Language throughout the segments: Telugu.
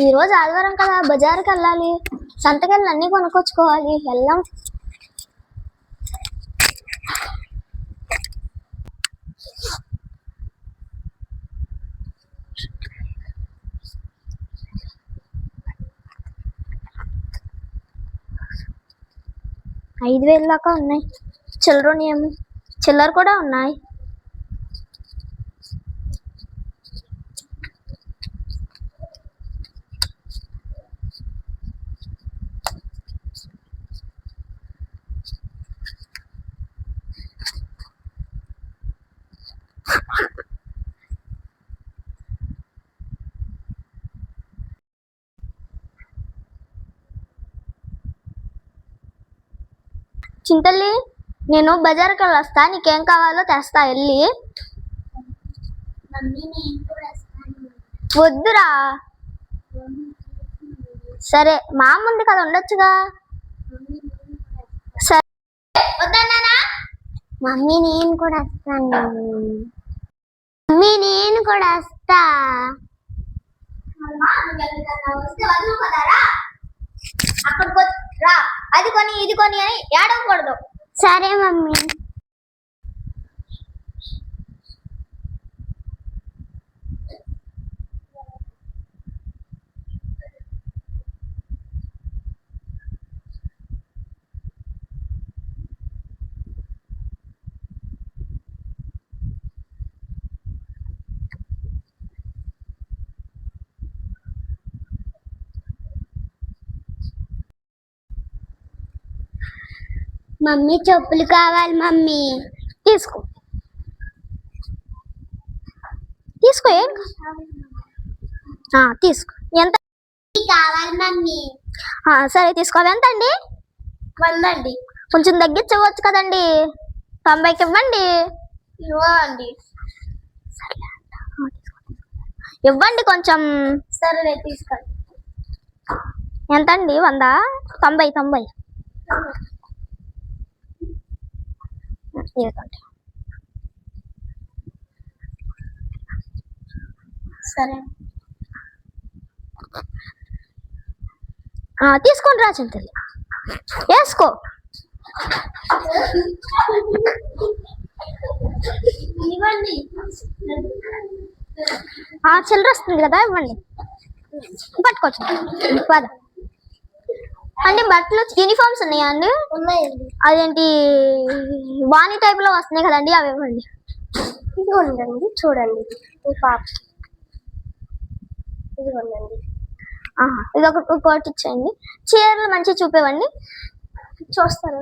ఈ రోజు ఆదివారం కదా, బజార్కి వెళ్ళాలి. సంతకెళ్ళి అన్ని కొనుక్కొచ్చుకోవాలి. వెళ్దాం. $5,000 దాకా ఉన్నాయి. చిల్లర కూడా ఉన్నాయి. చింతల్లి, నేను బజార్కి వెళ్ళి వస్తా. నీకేం కావాలో తెస్తా వెళ్ళి. వద్దురా. సరే, మా అమ్మ ఉంది కదా, ఉండొచ్చుగా. సరే వద్దన్నానా? మమ్మీ నేను కూడా వస్తాను. మమ్మీ నేను కూడా వస్తా. అక్కడికి రా, అది కొని ఇది కొని అని ఏడవకూడదు. సరే మమ్మీ. మమ్మీ చెప్పులు కావాలి. మమ్మీ తీసుకో. ఏం తీసుకో. ఎంత కావాలి మమ్మీ? సరే తీసుకో. ఎంత అండి? 100 అండి. కొంచెం తగ్గించవచ్చు కదండి. 90కి ఇవ్వండి. ఇవ్వండి. ఇవ్వండి కొంచెం. సరే తీసుకోండి. ఎంత అండి? 100? 90. సరే తీసుకోండి రా చింతల్లి. వేసుకో. ఇవ్వండి. చిల్లర వస్తుంది కదా, ఇవ్వండి. పట్టుకోవచ్చు. పద అండి. బట్టలు యూనిఫామ్స్ ఉన్నాయా అండి? ఉన్నాయండి. అదేంటి వాణి టైప్ లో వస్తున్నాయి కదండి, అవి ఇవ్వండి. ఇది ఉండండి, చూడండి. పాప ఇది ఉండండి. ఇది ఒకటి ఇచ్చేయండి. చీరలు మంచిగా చూపేవండి. చూస్తారా?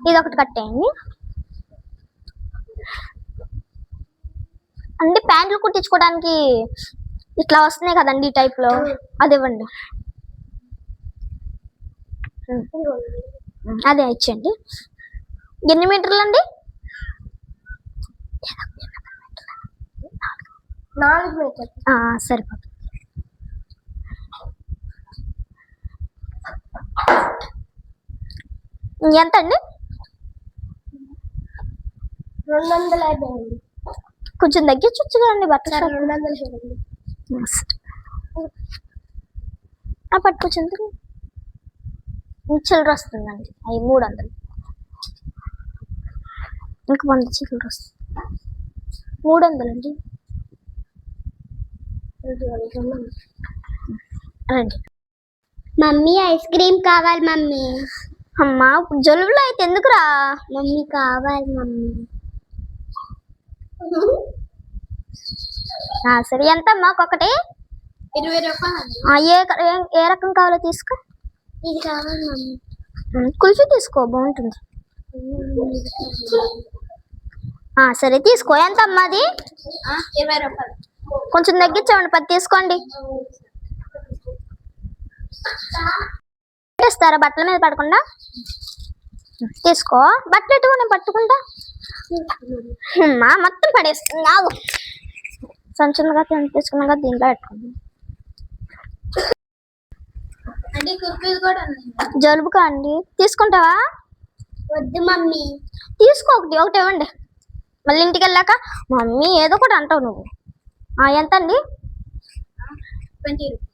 ఇది ఒకటి కట్టేయండి. అంటే ప్యాంట్లు కుట్టించుకోవడానికి ఇట్లా వస్తున్నాయి కదండి ఈ టైప్ లో, అది ఇవ్వండి. అదే ఇచ్చేయండి. ఎన్ని మీటర్లు అండి? 4 మీటర్లు. సరిపోతుంది. ఎంత అండి? 250 అండి. కొంచెం తగ్గించొచ్చుగా అండి. బట్టలు 250. పట్టుకొచ్చేంత చిల్లర వస్తుందండి. అవి 300. ఇంకా 100 చిల్లర వస్తుంది. 300 అండి. రండి. మమ్మీ ఐస్ క్రీమ్ కావాలి మమ్మీ. అమ్మా జలుబులో అయితే ఎందుకురా మమ్మీ? కావాలి మమ్మీ. సరే ఎంత అమ్మా? ఒకటి 20 రూపాయలు. ఏ రకం కావాలో తీసుకో. ఇది కావాలి మమ్మీ. కుల్ఫీ తీసుకో, బాగుంటుంది. సరే తీసుకో. ఎంత అమ్మా అది? 20 రూపాయలు. కొంచెం తగ్గించండి. 10 తీసుకోండి. ఇస్తారా బట్టల మీద పడకుండా? తీసుకో. బట్టలు ఎటుకో, నేను పట్టుకుంటా. మొత్తం పడేస్తుంది. నాగు సంచులుగా తీసుకున్నాగా దీంట్లో పెట్టుకుంది. జలుబుకా అండి? తీసుకుంటావా? వద్దు మమ్మీ, తీసుకో ఒకటి ఒకటి ఇవ్వండి. మళ్ళీ ఇంటికి వెళ్ళాక మమ్మీ ఏదో ఒకటి అంటావు నువ్వు. ఎంత అండి? 20 రూపీస్.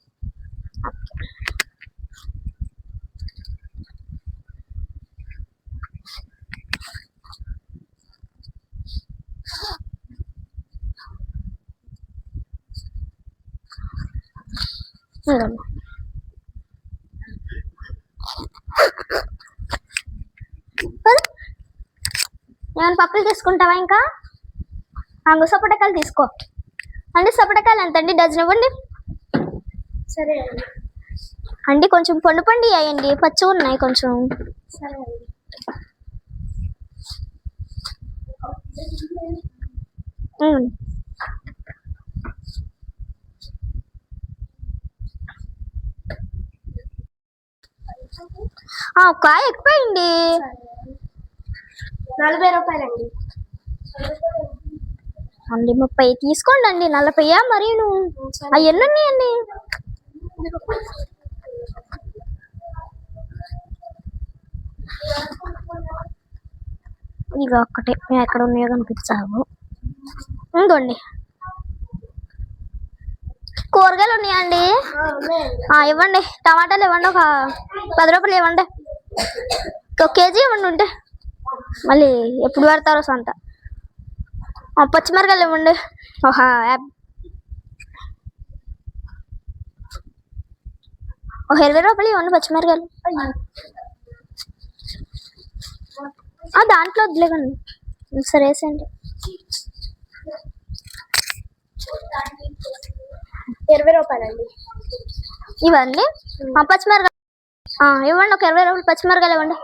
ఏమైనా పప్పులు తీసుకుంటావా? ఇంకా సపోటకాయలు తీసుకో అండి. సపోటకాయలు ఎంత అండి? డజన్ ఇవ్వండి. సరే అండి. కొంచెం పండు పండి అయ్యండి, పచ్చి ఉన్నాయి కొంచెం. సరే అండి. కాయ ఎక్కువైంది. 40 రూపాయలండి. అండి 30 తీసుకోండి అండి. 40 మరి నువ్వు అవి ఎన్ని ఉన్నాయండి? ఇక ఒక్కటే ఎక్కడ ఉన్నాయో కనిపించావు. ఇంకోండి కూరగాయలు ఉన్నాయండి? ఇవ్వండి. టమాటాలు ఇవ్వండి, ఒక 10 రూపాయలు ఇవ్వండి. 1 కేజీ ఇవ్వండి ఉంటే, మళ్ళీ ఎప్పుడు పెడతారో సంత. పచ్చిమిరకాయలు ఇవ్వండి, ఒక 20 రూపాయలు ఇవ్వండి పచ్చిమిరకాయలు. దాంట్లో వద్దులేకండి, సరే వేసేయండి. 20 రూపాయలండి. ఇవ్వండి. పచ్చిమిరకాయలు ఇవ్వండి, ఒక 20 రూపాయలు పచ్చిమిరకాయలు ఇవ్వండి.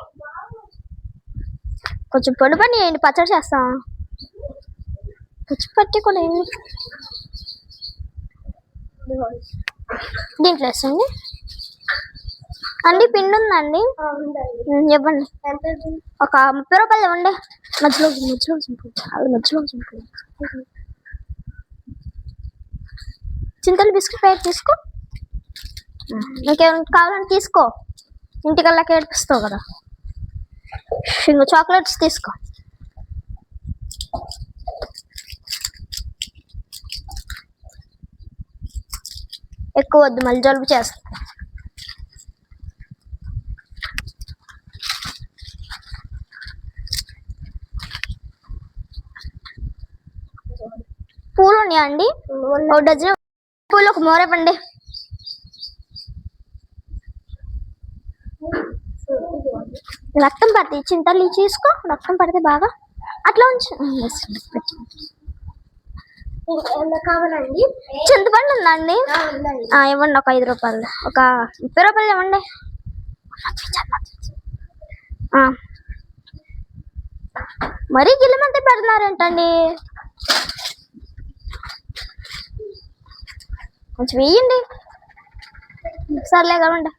కొంచెం పొడి పని వేయండి, పచ్చడి చేస్తాం. పచ్చి కూడా ఏంటి దీంట్లో వేసండి అండి. పిండి ఉందండి, ఇవ్వండి. ఒక 30 రూపాయలు ఇవ్వండి. మధ్యలో చింతలు బిస్కెట్ ప్యాకెట్ తీసుకో. ఇంకేమైనా కావాలని తీసుకో, ఇంటికల్లా ఏడిపిస్తావు కదా. ఇంకా చాక్లెట్స్ తీసుకో. ఎక్కువ వద్దు, మళ్ళీ జలుబు చేస్తా. పూలు ఉన్నాయా అండి? 1 డజన్ పూలు, ఒక మోరేపండి. రక్తం పడితే చింతలు తీసుకో, రక్తం పడితే బాగా అట్లా ఉంచు. కావాలండి. చింతపండు ఉందా అండి? ఇవ్వండి, ఒక 5 రూపాయలు, ఒక 30 రూపాయలు ఇవ్వండి. మరీ గిల్లమంటే పెడుతున్నారేంటండి? కొంచెం వేయండి. సర్లే కావండి.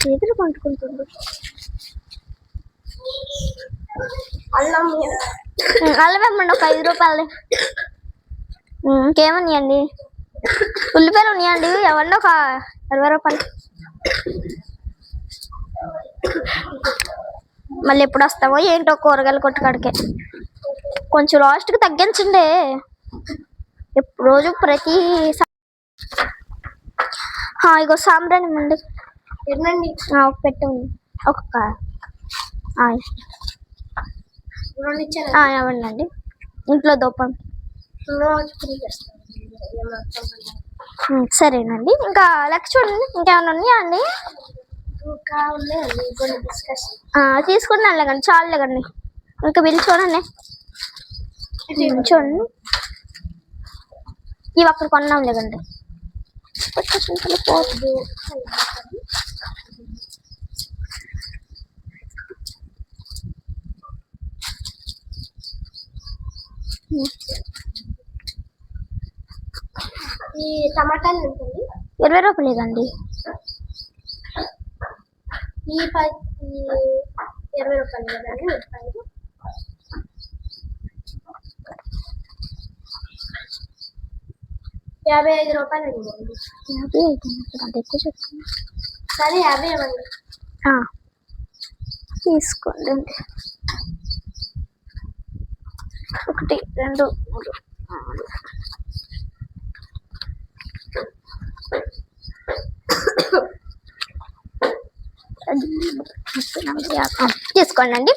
చేతులు పంటుకుంటుంది. అల్లం ఇవ్వండి, ఒక 5 రూపాయలు. ఇంకేమన్నాయండి? ఉల్లిపాయలు ఉన్నాయండి, ఇవ్వండి, ఒక 20 రూపాయలు. మళ్ళీ ఎప్పుడు వస్తావో ఏంటో కూరగాయలు కొట్టుకాడికే. కొంచెం లాస్ట్కి తగ్గించండి. రోజు ప్రతి ఇగో సాంబ్రాణి ఇవ్వండి. పెట్టండి, ఒక్క ఇవ్వండి అండి. ఇంట్లో దూపం. సరేనండి. ఇంకా లెక్క చూడండి, ఇంకేమైనా ఉన్నాయా అండి? తీసుకున్నాను లేకండి, చాలు లేకండి. ఇంకా బిల్ చూడండి, చూడండి. ఇవి అక్కడ కొన్నాం లేకండి. పోదు. ఈ టమాటాలు ఉంటుంది 20 రూపాయలు లేదండి. ఈ 20 రూపాయలు కదండి. 55 రూపాయలు అంత ఎక్కువ చెప్తాను. సరే 50 ఇవ్వండి. తీసుకోండి. 1 2 3 తీసుకోండి అండి.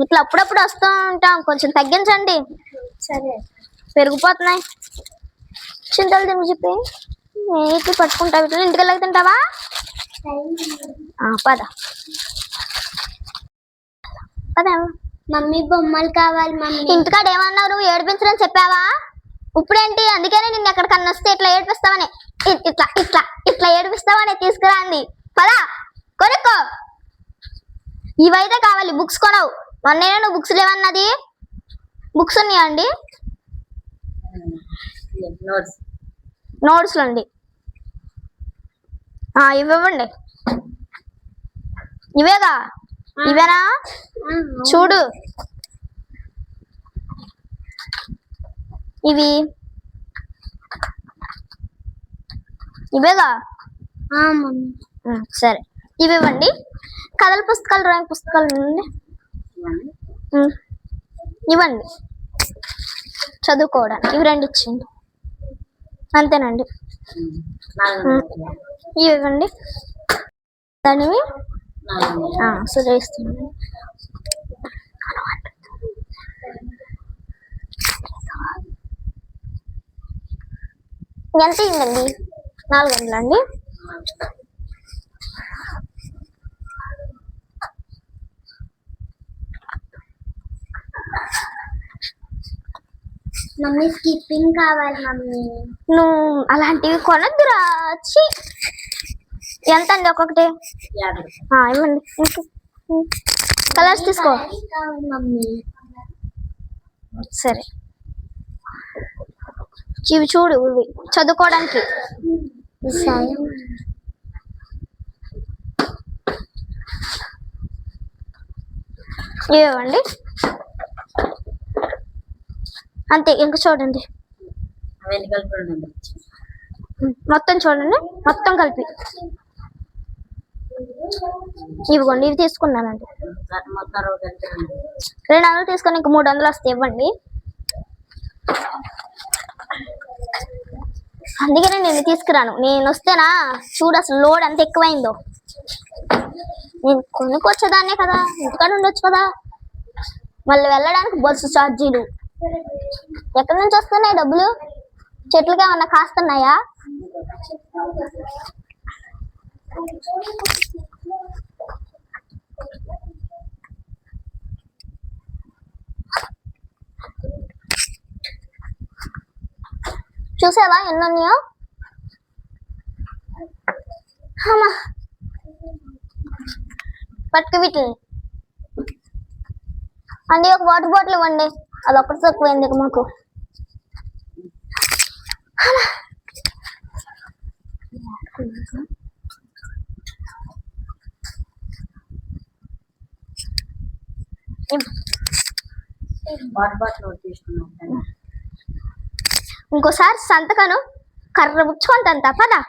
ఇట్లా అప్పుడప్పుడు వస్తూ ఉంటాం, కొంచెం తగ్గించండి. సరే పెరిగిపోతున్నాయి. చింతలు తిని చెప్పి నీటి పట్టుకుంటావు. ఇట్లా ఇంటికి వెళ్ళి తింటావా? పద పద. మమ్మీ బొమ్మలు కావాలి మమ్మీ. ఇంటికాడ ఏమన్నావు? నువ్వు ఏడిపించడం చెప్పావా? ఇప్పుడేంటి? అందుకనే నిన్ను ఎక్కడికన్నా వస్తే ఇట్లా ఏడిపిస్తావని, ఇట్లా ఇట్లా ఇట్లా ఏడిపిస్తావని తీసుకురా అంది. పదా కొనుక్కో. ఇవైతే కావాలి. బుక్స్ కొనవు. మొన్నే నువ్వు బుక్స్ లేవన్నది. బుక్స్ ఉన్నాయా అండి? నోట్స్లు అండి. ఇవ్వండి. ఇవేగా? ఇవేనా? చూడు, ఇవి ఇవేగా? సరే, ఇవి ఇవ్వండి. కథల పుస్తకాలు, డ్రాయింగ్ పుస్తకాలు ఇవ్వండి చదువుకోవడానికి. ఇవి 2 ఇచ్చింది. అంతేనండి. ఇవి ఇవ్వండి. దానివి సురేస్తున్నాను. ఎంత అయిందండి? 400 అండి. మమ్మీ స్కిప్పింగ్ కావాలి మమ్మీ. నువ్వు అలాంటివి కొనద్దురా. ఎంత అండి ఒక్కొక్కటి? ఇవ్వండి. కలర్స్ తీసుకో మమ్మీ. సరే, ఇవి చూడు, ఇవి చదువుకోవడానికి. ఇవ్వండి. అంతే. ఇంకా చూడండి, మొత్తం చూడండి, మొత్తం కలిపి. ఇవ్వండి. ఇవి తీసుకున్నానండి. 200 తీసుకొని ఇంక 300 వస్తాయి. ఇవ్వండి. అందుకనే నేను తీసుకురాను. నేను వస్తేనా చూడు అసలు లోడ్ ఎంత ఎక్కువైందో. నేను కొనుక్కొచ్చేదాన్నే కదా, ఇంటికాడ ఉండొచ్చు కదా. మళ్ళీ వెళ్ళడానికి బస్సు ఛార్జీలు. ఎక్కడి నుంచి వస్తున్నాయి డబ్బులు? చెట్లకి ఏమన్నా కాస్తున్నాయా? చూసావా ఎన్ని ఉన్నాయో? పట్టుకు వీటిని అండి. ఒక వాటర్ బాటిల్ ఇవ్వండి. అది ఒక్కటి తక్కువైంది మాకు. ఇంకోసారి సంతకను కర్ర పుచ్చుకుంటా. పదా.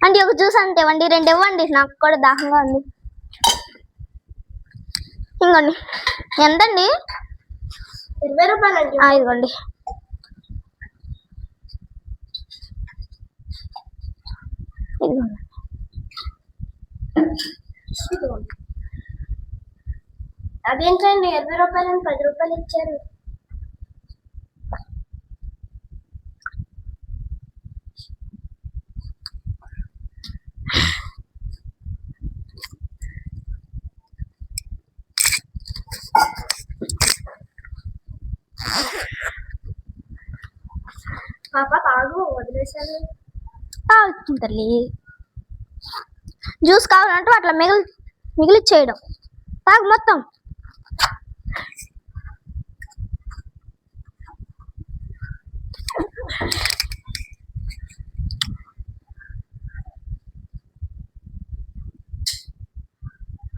అంటే ఒక జ్యూస్ అంతే ఇవ్వండి. 2 ఇవ్వండి. నాకు కూడా దాహంగా ఉంది. ఇంకోండి. ఎంతండి? 20 రూపాయలు. ఇదిగోండి. అదేంటండి 20 రూపాయలని 10 రూపాయలు ఇచ్చారు? పాప తాగు, వదిలేసాను. తాగుతుంది తల్లి. జ్యూస్ కావాలంటే అట్లా మిగిలిచ్చేయడం. తాగు మొత్తం.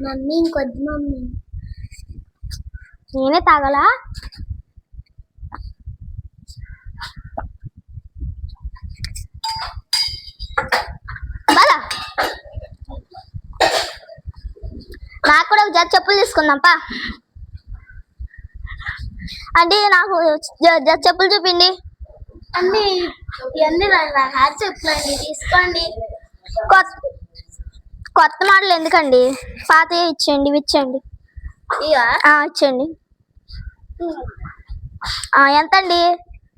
మమ్మీ ఇంకొద్దు మమ్మీ. నేనే తాగలా? నాకు కూడా ఒక జత చెప్పులు తీసుకుందాం పా. అంటే నాకు జత చెప్పులు చూపిండి. అన్ని ఇవన్నీ హ్యాట్ చెప్పులండి, తీసుకోండి. కొత్త మోడల్ ఎందుకండి, పాతవి ఇచ్చేయండి. ఇవి ఇచ్చేయండి. ఇక ఇచ్చేయండి. ఎంత అండి?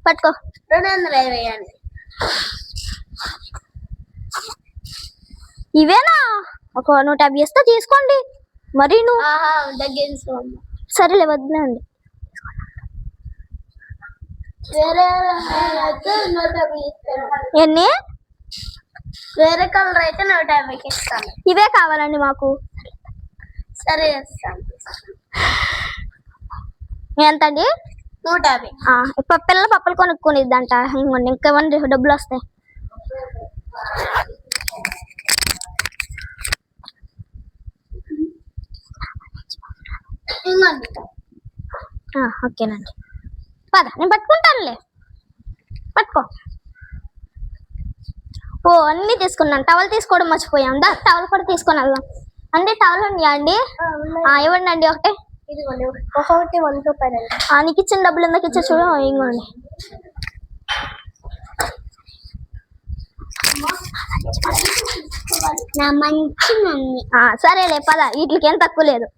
పట్టుకో. 220 అండి. ఇవేనా? ఒక 150 ఇస్తే తీసుకోండి. మరి నువ్వు దగ్గర తీసుకోండి. సరేలే వద్దులేండి. వేరే అయితే 150 ఇస్తాను. ఎన్ని? వేరే కలర్ అయితే 150కి ఇస్తాను. ఇవే కావాలండి మాకు. సరే ఇస్తాను. ఎంత అండి? 150. పిల్ల పప్పులు కొనుక్కునిద్దంట. ఇంకోండి ఇంకేమన్నా డబ్బులు వస్తాయి. ఇంకోండి. ఓకేనండి. పద, నేను పట్టుకుంటానులే. పట్టుకో. అన్నీ తీసుకున్నాను. టవల్ తీసుకోవడం మర్చిపోయాం. టవల్ కూడా తీసుకొని వెళ్దాం. అంటే టవల్ ఉన్నాయా అండి? ఇవ్వండి అండి ఒకటే. ఇదిగోండి, ఒక్కొక్కటి 1 రూపాయలు అండి. నీకు ఇచ్చిన డబ్బులు ఎందుకు ఇచ్చా చూడు. ఇంకోండి. నా మంచి మమ్మీ. సరేలే పద, వీటికి ఏం తక్కువ లేదు.